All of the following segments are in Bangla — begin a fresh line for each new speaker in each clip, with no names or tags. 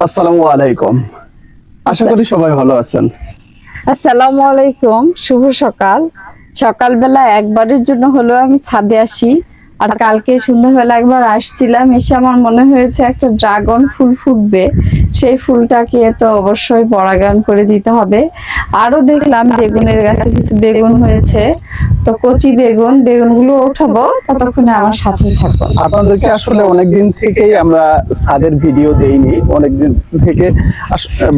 আসসালামু আলাইকুম। আশা করি সবাই ভালো আছেন।
আসসালামু আলাইকুম, শুভ সকাল। সকালবেলা একবারের জন্য হলেও আমি ছাদে আসি। আর কালকে সন্ধ্যাবেলা একবার আসছিলাম, এসে আমার মনে হয়েছে একটা ড্রাগন ফুল ফুটবে, সেই ফুলটাকে তো অবশ্যই পরাগায়ন করে দিতে হবে। আরো দেখলাম বেগুনের গাছে কিছু বেগুন হয়েছে, তো কচি বেগুনগুলো উঠাবো, ততক্ষণে আমার সাথেই থাকবো।
আপনাদেরকে আসলে অনেকদিন থেকেই আমরা ছাদের ভিডিও দেইনি, অনেকদিন থেকে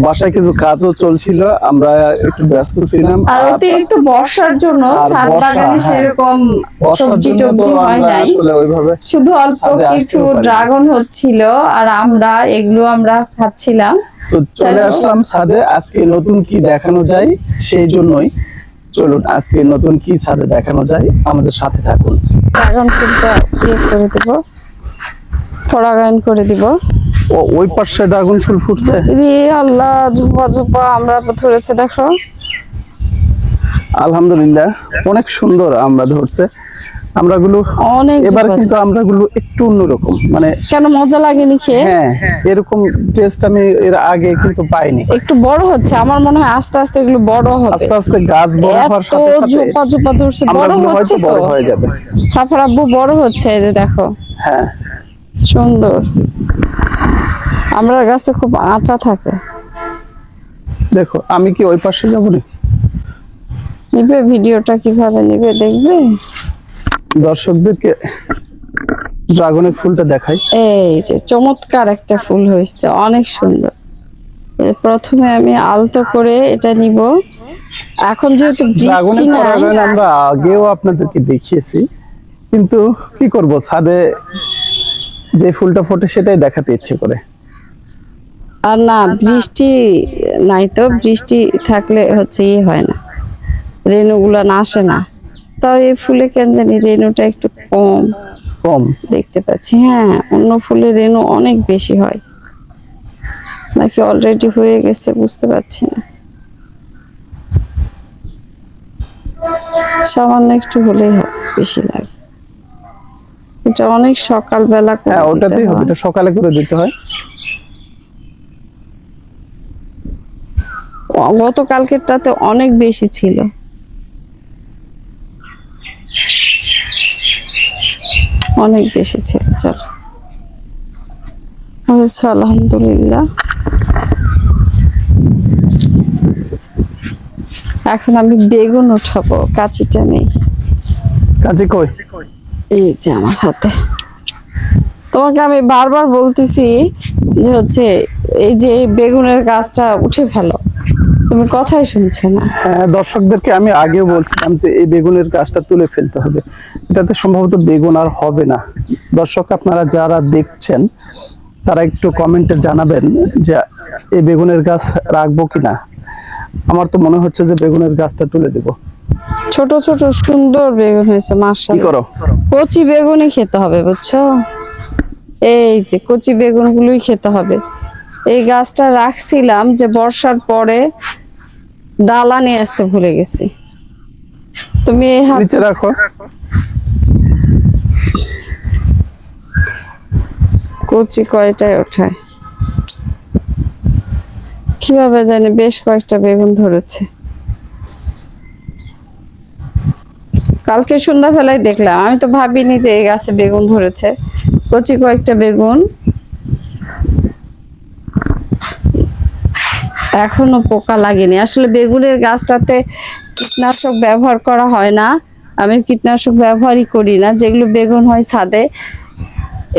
বাসায় কিছু কাজও চলছিল, আমরা একটু ব্যস্ত ছিলাম।
আর অতিরিক্ত বর্ষার জন্য ছাদ বাগানে সেরকম সবজি টবজি হয় নাই, শুধু অল্প কিছু ড্রাগন হচ্ছিল আর আমরা খাচ্ছিলাম।
তো চলে আসলাম ছাদে, আজকে নতুন কি দেখানো যায় সেই জন্যই চলুন আজকে নতুন কি ছাদে দেখানো যায়, আমাদের সাথে থাকুন।
ড্রাগন ফুলটা করে দিব, পরাগায়ন করে দিব।
ওই পাশে ড্রাগন ফুল ফুটছে,
আল্লাহ ঝোপা ঝোপা আমরা ধরেছে, দেখো।
আলহামদুলিল্লাহ অনেক সুন্দর আমরা ধরছে। এবার কিন্তু আমরাগুলো একটু অন্যরকম, মানে
কেন মজা লাগেনি খেয়ে?
হ্যাঁ, এরকম টেস্ট আমি এর আগে কিন্তু পাইনি।
একটু বড় হচ্ছে, আমার মনে হয় আস্তে আস্তে এগুলো বড় হবে,
আস্তে আস্তে গাছ বড় হওয়ার সাথে সাথে
ঝোপা ঝোপা ধরছে, বড় হচ্ছে, তো
বড় হয়ে যাবে।
সাফার আব্বু বড় হচ্ছে, এই যে দেখো।
হ্যাঁ,
সুন্দর। আমরা গাছে খুব আঁচা থাকে।
দেখো আমি কি ওই পাশে যাবো না?
নিবে ভিডিওটা কিভাবে নিবে দেখবে,
দর্শকদেরকে ড্রাগনের ফুলটা দেখাই।
এই যে চমৎকার একটা ফুল হয়েছে, অনেক সুন্দর। প্রথমে আমি আলতো করে এটা নিব। এখন যেহেতু বৃষ্টি নাই,
আমরা আগেও আপনাদেরকে দেখিয়েছি, কিন্তু কি করব, ছাদে যে ফুলটা ফোটে সেটাই দেখাতে ইচ্ছে করে।
আর না বৃষ্টি নাই, তো বৃষ্টি থাকলে হচ্ছে হয় না, রেণুগুলা না আসে না। তাও এই ফুলে কেন জানি রেণুটা একটু কম
কম
দেখতে পাচ্ছি। হ্যাঁ, অন্য ফুলের রেণু অনেক বেশি হয়, নাকি অলরেডি হয়ে গেছে বুঝতে পারছি না। সামান্য একটু হলেই হয়, বেশি লাগে। এটা অনেক সকালবেলা করে,
হ্যাঁ ওটাতেই হবে, এটা সকালে করে দিতে হয়।
গতকালকেরটাতে অনেক বেশি ছিল। অনেক বেশি ছিল। চলো হয়েছে, আলহামদুলিল্লাহ। এখন আমি বেগুন উঠাবো, কাঁচিটা নেই।
কাঁচি কই?
এই যে আমার হাতে। তোমাকে আমি বারবার বলতেছি যে হচ্ছে এই যে বেগুনের গাছটা উঠে ফেলো, তুমি কথাই শুনছো না।
হ্যাঁ, দর্শকদেরকে আমি আগেও বলছিলাম যে এই বেগুনের গাছটা তুলে ফেলতে হবে, এটাতে সম্ভবত বেগুন আর হবে না। দর্শক আপনারা যারা দেখছেন তারা একটু কমেন্টে জানাবেন যে এই বেগুনের গাছ রাখবো কিনা। আমার তো মনে হচ্ছে যে বেগুনের গাছটা তুলে দেব।
ছোট ছোট সুন্দর বেগুন হয়েছে, মাশাআল্লাহ।
কি করো?
কচি বেগুনই খেতে হবে, বুঝছো? এই যে কচি বেগুনগুলোই খেতে হবে। এই গাছটা রাখছিলাম যে বর্ষার পরে, ডালা নিয়ে আসতে ভুলে গেছি। তুমি এই
নিচে রাখো।
কচি কয়টায় ওঠায় কিভাবে জানি, বেশ কয়েকটা বেগুন ধরেছে। কালকে সন্ধ্যাবেলায় দেখলাম, আমি তো ভাবিনি যে এই গাছে বেগুন ধরেছে। কচি কয়েকটা বেগুন, এখনো পোকা লাগেনি। আসলে বেগুনের গাছটাতে কীটনাশক ব্যবহার করা হয় না, আমি কীটনাশক ব্যবহারই করি না। যেগুলো বেগুন হয় ছাদে,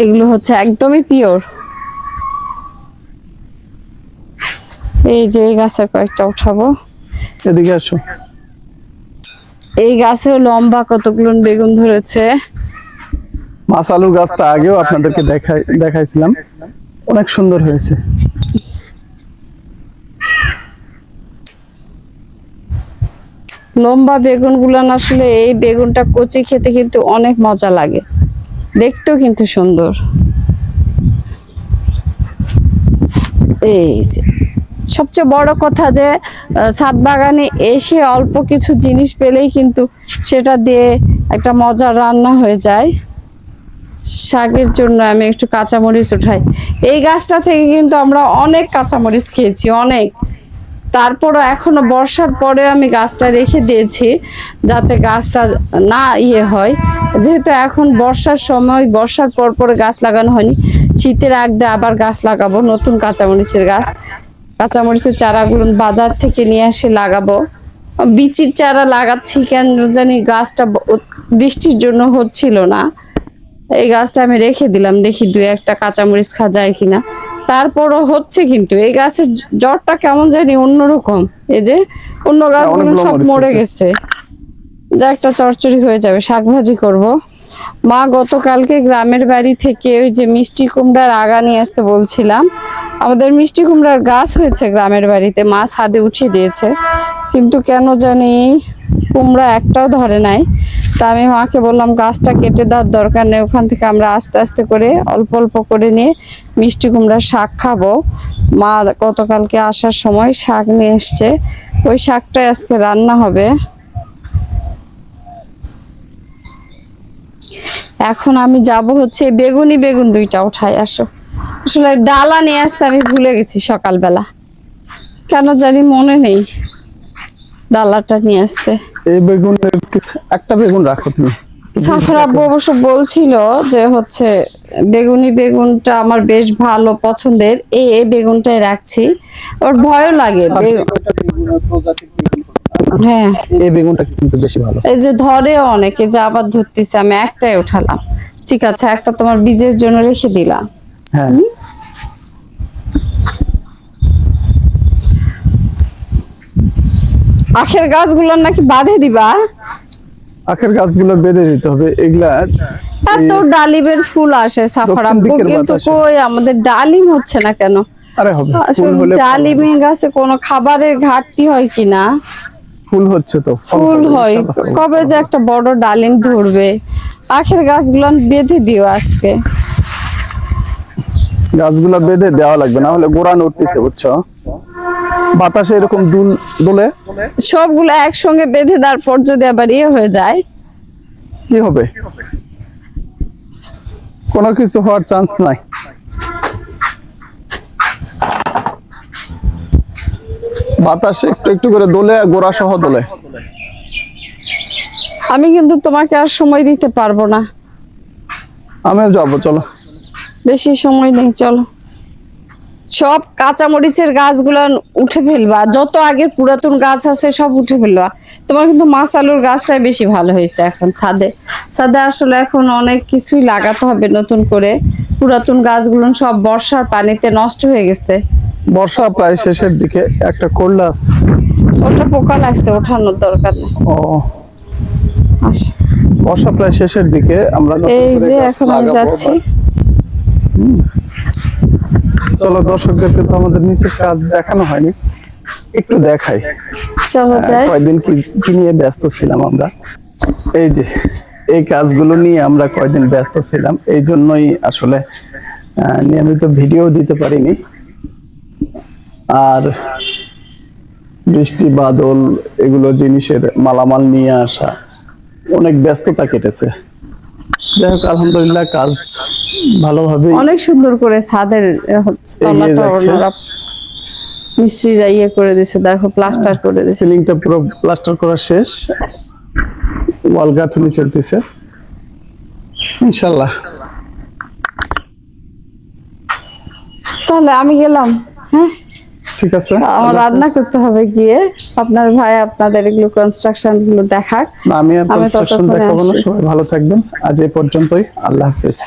এগুলো হচ্ছে একদমই পিওর। এই যে এই গাছের কয়েকটা উঠাবো,
এদিকে আসো।
এই গাছেও লম্বা কতগুলো বেগুন ধরেছে।
মাছ আলু গাছটা আগেও আপনাদেরকে দেখাইছিলাম, অনেক সুন্দর হয়েছে।
লম্বা বেগুন গুলান, আসলে এই বেগুনটা কচি খেতে কিন্তু অনেক মজা লাগে, দেখতেও কিন্তু সুন্দর। এই যে সবচেয়ে বড় কথা যে ছাদ বাগানে এসে অল্প কিছু জিনিস পেলেই কিন্তু সেটা দিয়ে একটা মজার রান্না হয়ে যায়। শাকের জন্য আমি একটু কাঁচামরিচ উঠাই। এই গাছটা থেকে কিন্তু আমরা অনেক কাঁচামরিচ খেয়েছি, অনেক। তারপরও এখনো বর্ষার পরে আমি গাছটা রেখে দিয়েছি যাতে গাছটা না হয়, যেহেতু এখন বর্ষার সময়, বর্ষার পর পরে গাছ লাগানো হয়নি, শীতের আগ দিয়ে আবার গাছ লাগাবো, নতুন কাঁচামরিচের গাছ। কাঁচামরিচের চারাগুলো বাজার থেকে নিয়ে এসে লাগাবো। বিচির চারা লাগাচ্ছি কেন জানি, গাছটা বৃষ্টির জন্য হচ্ছিল না। এই গাছটা আমি রেখে দিলাম, দেখি দুই একটা কাঁচামরিচ খাওয়া যায় কিনা। তারপরও হচ্ছে, কিন্তু এই গাছের জ্বরটা কেমন জানি অন্যরকম। এই যে অন্য গাছগুলো সব মরে গেছে। যা একটা চচ্চড়ি হয়ে যাবে, শাক ভাজি করবো। মা গতকালকে গ্রামের বাড়ি থেকে ওই যে মিষ্টি কুমড়ার আগা নিয়ে আসতে বলছিলাম। আমাদের মিষ্টি কুমড়ার গাছ হয়েছে গ্রামের বাড়িতে, মা ছাদে উঠিয়ে দিয়েছে, কিন্তু কেন জানি কুমড়া একটাও ধরে নাই। তা আমি মাকে বললাম গাছটা কেটে দেওয়ার দরকার নেই, ওখান থেকে আমরা আস্তে আস্তে করে অল্প অল্প করে নিয়ে মিষ্টি কুমড়ার শাক খাবো। মা গতকালকে আসার সময় শাক নিয়ে এসছে, ওই শাকটাই আজকে রান্না হবে। এখন আমি যাব হচ্ছে বেগুন দুইটা উঠাই। আসো, আসলে ডালা নিয়ে আসতে আমি ভুলে গেছি সকালবেলা, কেন জানি মনে নেই ডালাটা নিয়ে আসতে।
এই বেগুনের একটা বেগুন রাখো তুমি।
সাফর আব্বু অবশ্য বলছিল যে হচ্ছে বেগুনটা আমার বেশ ভালো পছন্দের, এই বেগুনটাই রাখছি। ওর ভয়ও লাগে। হ্যাঁ,
এই বেগুনটা কিন্তু বেশি ভালো।
এই যে ধরে অনেকে, যে আবার ধরতেছে, আমি একটাই উঠালাম। ঠিক আছে, একটা তোমার বীজের জন্য রেখে দিলাম।
হ্যাঁ,
আখের গাছগুলোর নাকি বাঁধে দিবা?
আখের গাছগুলো বেঁধে দিতে হবে এগুলা।
এত ডালিমের ফুল আসে সাফর আব্বু, কিন্তু কই আমাদের ডালিম হচ্ছে না কেন?
আরে হবে, ফুল হলে
ডালিমের গাছে কোনো খাবারের ঘাটতি হয় কিনা?
ফুল হচ্ছে তো,
ফুল হয়। কবে যে একটা বড় ডালিম ধরবে। আখের গাছগুলো বেঁধে দিও আজকে।
গাছগুলো বেঁধে দেওয়া লাগবে, না হলে গোড়া নড়তেছে, বুঝছো? বাতাসে এরকম দোলে।
সবগুলো একসঙ্গে বেঁধে দেওয়ার পর যদি আবার হয়ে যায়,
কি হবে? কোনো কিছু হওয়ার চান্স নাই। বাতাসে একটু একটু করে দোলে, গোড়া সহ দোলে।
আমি কিন্তু তোমাকে আর সময় দিতে পারবো না।
আমিও যাবো, চলো।
বেশি সময় নেই, চলো। সব কাঁচামরিচের গাছগুলো উঠে ফেলবা, যত আগের পুরাতন গাছ আছে সব উঠে ফেলবা। তোমার কিন্তু মাছালুর গাছটাই বেশি ভালো হয়েছে এখন ছাদে। আসলে এখন অনেক কিছুই লাগাতে হবে নতুন করে। পুরাতন গাছগুলো সব বর্ষার পানিতে নষ্ট হয়ে গেছে।
বর্ষা প্রায় শেষের দিকে, একটা করলা আছে,
ওটা পোকা লাগছে, ওঠানোর দরকার নেই।
ও
আচ্ছা,
বর্ষা প্রায় শেষের দিকে, আমরা
এই যে এখন আমি যাচ্ছি।
চলো, দর্শকদেরকে তো আমাদের নিচের কাজ দেখানো হয়নি, একটু দেখাই।
চলো যাই।
কয়দিন কি নিয়ে ব্যস্ত ছিলাম আমরা, এই যে এই কাজগুলো নিয়ে আমরা কয়দিন ব্যস্ত ছিলাম, এই জন্যই আসলে নিয়মিত ভিডিও দিতে পারিনি। আর বৃষ্টি বাদল এগুলো জিনিসের মালামাল নিয়ে আসা, অনেক ব্যস্ততা কেটেছে। যাই হোক, আলহামদুলিল্লাহ কাজ ভালোভাবে
অনেক সুন্দর করে ছাদের তলাটা ওনারা মিস্ত্রিরা করে দিয়েছে, দেখো প্লাস্টার করে দিয়েছে।
সিলিংটা পুরো প্লাস্টার করা শেষ, ওয়াল গাঁথুনি চলতেছে ইনশাআল্লাহ।
তাহলে আমি গেলাম। হ্যাঁ,
ঠিক আছে,
আমার রান্না করতে হবে গিয়ে। আপনার ভাই আপনাদের এগুলো কনস্ট্রাকশন গুলো দেখাক।
আমি আর কনস্ট্রাকশন দেখাবো না।
আসি।
সবাই ভালো থাকবেন, আজ এই পর্যন্তই। আল্লাহ হাফেজ।